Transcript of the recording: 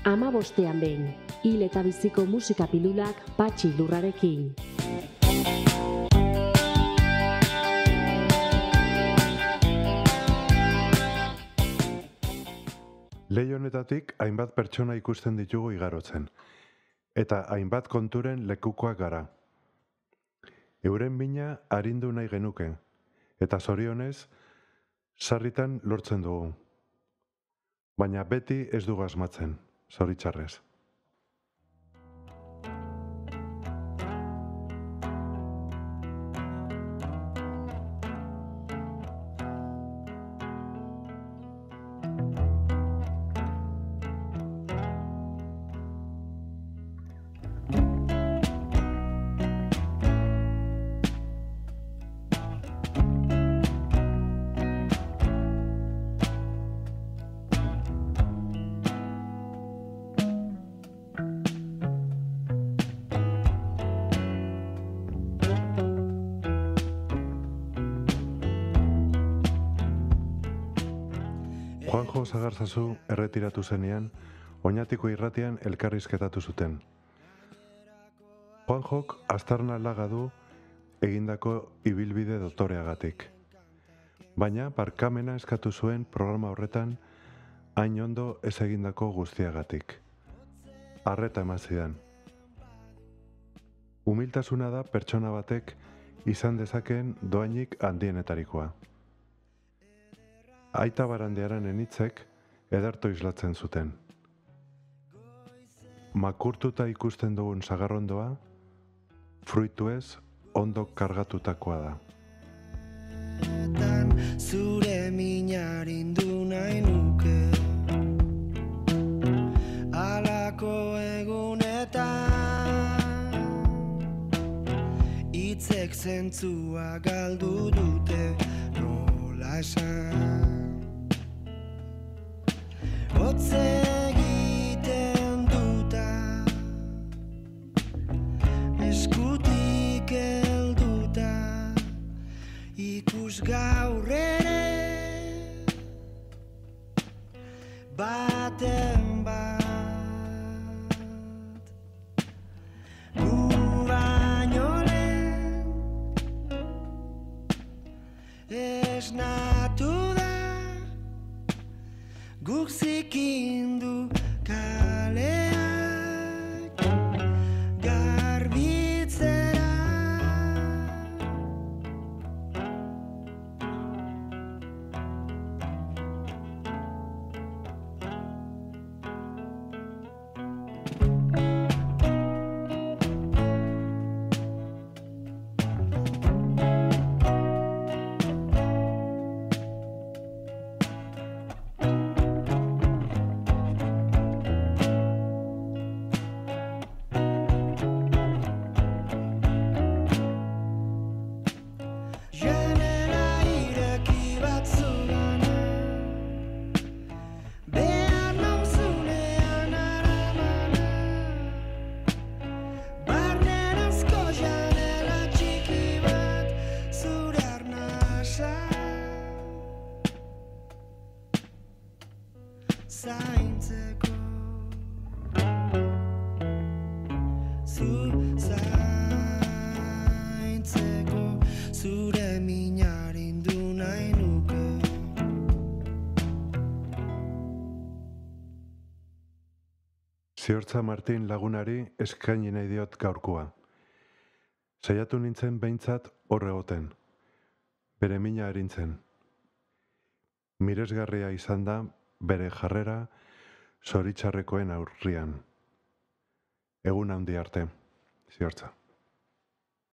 Hamabostean behin, hil eta biziko musika pilulak Patxi Lurrarekin. Leiho honetatik hainbat pertsona ikusten ditugu igarotzen, eta hainbat konturen lekukoak gara. Euren mina arindu nahi genuke, eta zorionez, sarritan lortzen dugu. Baina beti ez dugu asmatzen, zoritxarrez. Juanjo Sagarzazu erretiratu zenean, Oñatiko irratian elkarrizketatu zuten. Juanjok aztarna laga du egindako ibilbide doktoreagatik. Baina barkamena eskatu zuen programa horretan hain ondo ez egindako guztiagatik. Arreta eman zidan. Humiltasuna da pertsona batek izan dezakeen dohainik handienetarikoa. Aita Barandiaranen hitzek ederto islatzen zuten. Makurtuta ikusten dugun sagarrondoa, fruituez ondo kargatutakoa da. Zure minarindu nahi nuke, alako egunetan, hitzek zentzua galdu dute, nola esan. Hotz egiten duta, eskutik helduta, ikus gaur ere, baten bat. Gu baino lehen, esnatu da, guk zikindu kaleak garbitzera. Zaintzeko, zaintzeko, zure minarindu nahi nuke. Ziortza Martin lagunari eskaini nahi diot gaurkoa. Saiatu nintzen behintzat hor egoten, bere mina arintzen. Miresgarria izan da bere jarrera zoritxarrekoen aurrian. Egun handi arte, Ziortza.